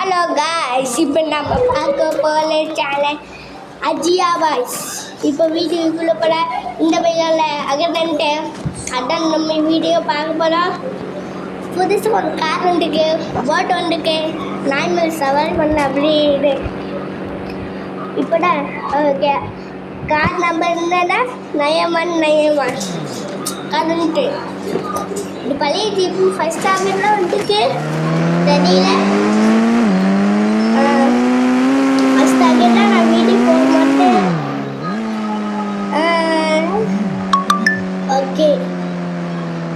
Hello guys, இப்போ நம்ம பார்க்க போகிற சேனல் அஜியா பாய்ஸ். இப்போ வீடியோக்குள்ளே போல இந்த பையனில் அகடன்ட்டு அதான் நம்ம வீடியோ பார்க்க போகிறோம். புதுசு ஒரு கார் வந்துருக்கு, போட் வந்துருக்கு, நார்மல் சவாரி பண்ண அப்படி இது இப்போதான் ஓகே. கார் நம்பர் என்னன்னா 9191 கரண்ட்டு. இது பழைய ஜீப்பு ஃபஸ்ட் ஆஃபீஸில் வந்துருக்கு தெரியல. ஃபஸ்ட் ஆகிட்டால் நான் வீடியோ போட மாட்டேன். ஓகே,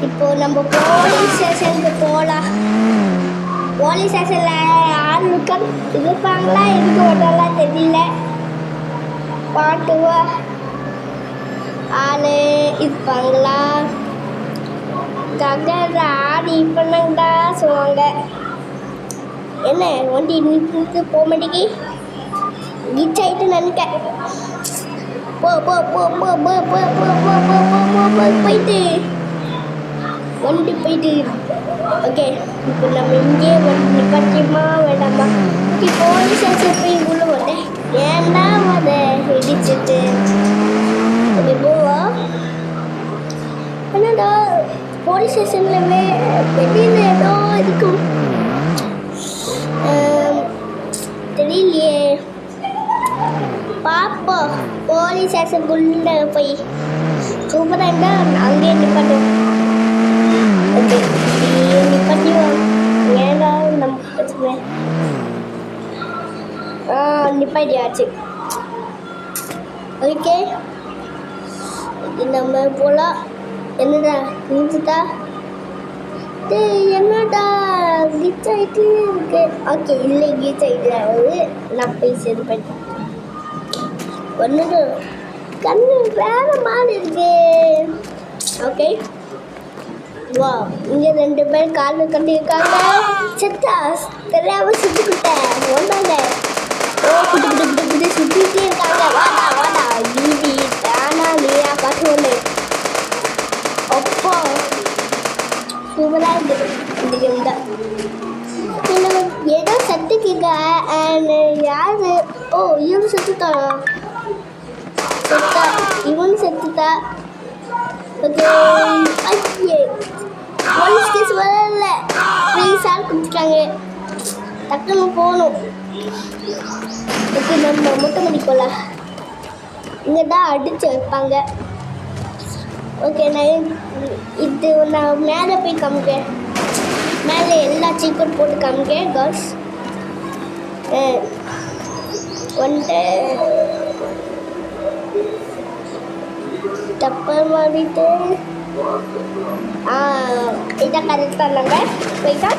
இப்போது நம்ம போலீஸ் ஸ்டேஷனுக்கு போகலாம். போலீஸ் ஸ்டேஷனில் ஆள் இருப்பாங்களா இருக்க மாட்டாங்களா தெரியல. பாட்டுவா ஆள் இருப்பாங்களா ஆடு இப்போனாங்கடா சொல்லுவாங்க. என்ன வண்டி நிற்கிறது போக மாட்டேங்கி கிச் ஆகிட்டு நினைக்க போ போ போ போ போ போ போ போ போ போ போ போயிட்டு வண்டி போயிட்டு. ஓகே, இப்போ நம்ம இங்கே வண்டி நிப்பாட்டியமா வேண்டாமா? போலீஸ் ஸ்டேஷன் போய் உள்ள வந்தேன். ஏன்டா அதை இடிச்சிட்டு ஓகே போவோம். என்னடா போலீஸ் ஸ்டேஷனில் வெளியில் ஏதோ இருக்கும் தெரியலையே. பாப்போம் போலீஸ் ஸ்டேஷனுக்குள்ளே போய் சூப்பராக இருந்தால் அங்கேயே நிப்பாட்டோம். ஓகே நிப்பாட்டிவோம். ஏன்னா நம்ம பிரச்சனை நிப்பாட்டியாச்சு. ஓகே நம்ம போகலாம். என்னடா நிறுத்துட்டா என்னடா கிச் ஆகிட்டு இருக்கு. ஓகே இல்லை கிச் ஆகிட்டு நான் போய் சரி பண்ணி ஒன்று கண்ணு வேற மாதிரி இருக்கு. ஓகே வா, இங்கே 2 பேர் காலில் கட்டியிருக்காங்க. செத்தா தெரியாமல் சுற்றிக்கிட்டேன் வந்தாங்க. குட்டி குட்டி குட்டி குட்டி சுற்றிக்கிட்டே இருக்காங்க. வாடா வாடா ஈடி தானா நீயா பார்த்து ஒன்று அப்பா சூப்பராக இருக்குது இந்த கேம் தான். ஏதோ சத்து கேட்க யார் இவனு செத்துட்டானா? செத்தா இவனு செத்துட்டா. ஓகே ஐயே போலீஸ் கேஸ் வரல. ப்ளீஸாக கொடுத்துட்டாங்க. டக்குன்னு போகணும். ஓகே நம்ம மொட்டை மாடி போகலாம். இங்கே தான் அடித்து வைப்பாங்க. ஓகே நான் மேலே போய் காமிக்கேன். மேலே எல்லா சீக்கிரம் போட்டு காமிக்கேன் கேர்ள்ஸ். வந்துட்டு தப்பர் மாறிட்டு இதான் கரெக்டாக நாங்கள் போயிட்டா.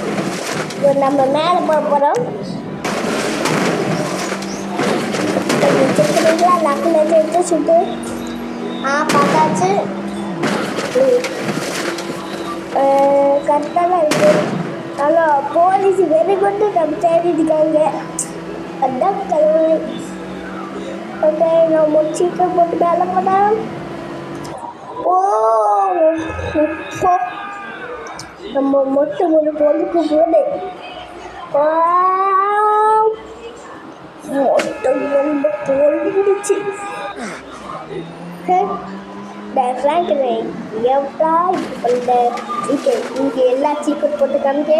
நம்ம மேலே போக போகிறோம். லக்கில் எடுத்து சுட்டு பார்த்தாச்சு. கரெக்டாக தான் இருக்குது. ஆனால் போலீஸ் வெறி கொண்டு நம்ம தேடிட்டுருக்காங்க. அதுதான் கடவுளை. ஓகே நம்ம சீக்கிரம் போட்டு மேலே போனால் நம்ம மொட்டை மூணு பொழுது போடு மொட்டை மூணு பொழுந்துச்சு. எவ்வளோ இந்த இங்கே எல்லா சீக்கிரம் போட்டு காமிக்க.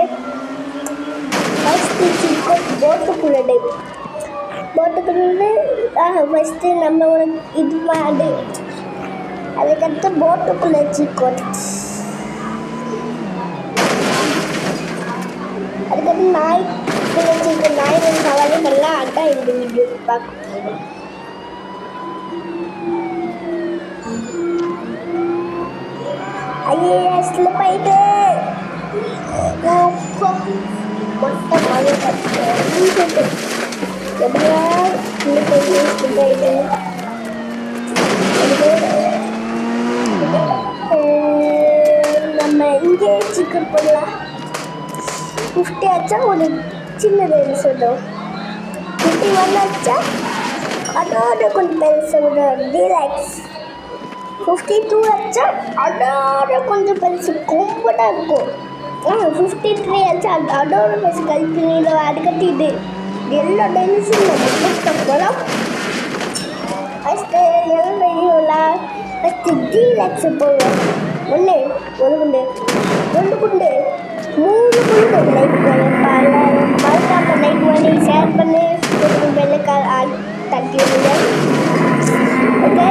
ஃபஸ்ட்டு சீக்கிரம் போட்டுக்குள்ளது ஃபஸ்ட்டு நம்ம உனக்கு இது மாடு. அதுக்கடுத்து போட்டுக்குள்ளே சீக்கிரம். அதுக்கடுத்து நாய்க்குள்ளே சீக்கிரம். நாய் சவாரி பண்ணலாம். அதான் இந்த வீடியோ பார்க்க. ஐஏஎஸ்ல போயிட்டு மொட்டை மழை எப்படியா போயிட்டு நம்ம இங்கே சிக்கன் போடலாம். 50 ஆச்சா ஒரு சின்னது சொல்லும். 51 ஆச்சா அதோட கொஞ்சம் பெருசு டீலாக்ஸ். 52 ஆச்சா அதோட கொஞ்சம் பெருசு கும்பிட்டா இருக்கும். 53 ஆச்சு. அதோட பஸ் கல்பினியில் அதுக்கட்டி இது எல்லா டைனிஸும் நம்ம போகலாம். ஃபஸ்ட்டு எல்லாம் தெரியும்ல. ஃபஸ்ட்டு ஜிலக்ஸ் போவோம். ஒன்று குண்டு 2 குண்டு 3 குண்டு. லைக் பண்ண மறக்காம லைக் பண்ணி ஷேர் பண்ணி வெள்ளைக்கால் தட்டி விடுங்க. ஓகே,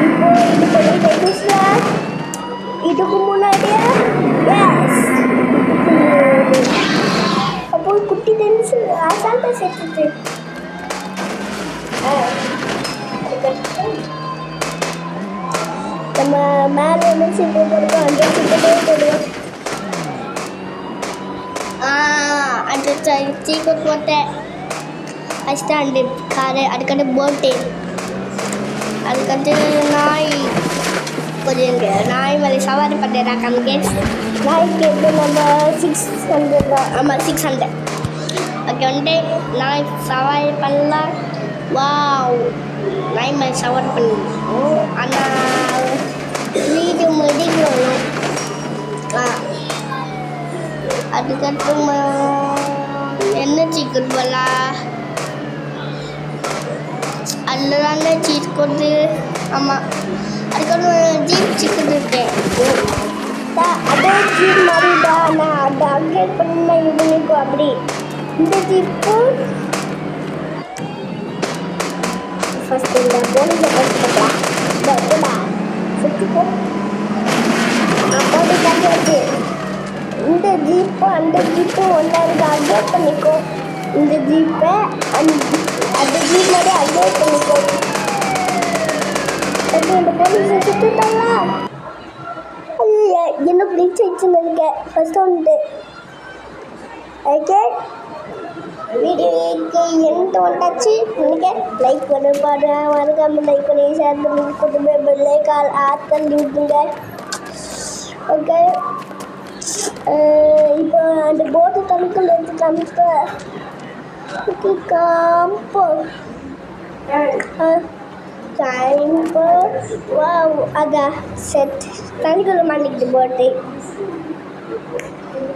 இப்போ இது பண்ணி டைனிஸில் இதுக்கு முன்னாடியே எஸ் அப்போ குட்டி டைனிஸ் அசால்ட்டாக சேர்த்துச்சு. நம்ம மேலே என்ன சீட்டு போடுவோம், அந்த சீட்டே போடுவோம். அந்த சீட்டு போட்டேன். ஃபஸ்ட்டு அந்த காரு, அதுக்கடுத்து போட்டு, அதுக்கடுத்து நாய். கொஞ்சம் நாய் மேலே சவாரி பண்ணுறாங்க. நமக்கு நாய்க்கு எப்படி நம்ம 600 தான். ஆமாம் 600. ஓகே, வந்துட்டு நாய் சவாரி பண்ணலாம். வாவ், நாய் மேலே சவாரி பண்ணுவோம். ஆனால் வீடு முடிக்கணும். அதுக்கடுத்து என்ன சீக்கிரம் போகலாம். அதில் தானே சீட் கொடுத்து. ஆமாம், அதுக்கப்புறம் ஜீப் சிக்கன் இருக்கேன். அதே ஜீப் மாதிரி தான். நான் அதை அப்டேட் பண்ண இவனுக்கும் அப்படி. இந்த ஜீப்பு ஃபஸ்ட்டு இந்த போலீஸை போட்டுக்கலாம். சுற்றிப்போ போட்டு தங்கியாச்சு. இந்த ஜீப்பும் அந்த ஜீப்பும் ஒன்றா இருக்கு. அப்டேட் பண்ணிக்கோ. இந்த ஜீப்பை அந்த ஜீப் மாதிரி அப்டேட் பண்ணிக்கோ. இந்த போலீஸை சுற்றிட்டாங்க. என்ன பிடிச்சி வச்சுருக்கேன் ஃபஸ்ட்டு வந்துட்டு. ஓகே, வீடியோக்கு எந்த ஒன்றாச்சு நினைக்க லைக் பண்ண பாருங்க. மறக்காம லைக் பண்ணி ஷேர் பண்ணி கொடுத்து பெல்லைக்கால் ஆத்தல் விட்டுங்க. ஓகே, இப்போ அந்த போட்டு தண்ணிக்குள்ள எடுத்து காமிப்ப காம்போ காம்போ. வாவ், அதான் செட் தண்ணிக்குள்ள மாட்டிக்கிட்டு போட்டு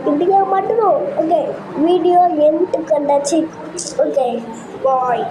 இப்படியா மாட்டணும். ஓகே, வீடியோ எண்டுக்கு வந்தாச்சு. ஓகே, பாய்.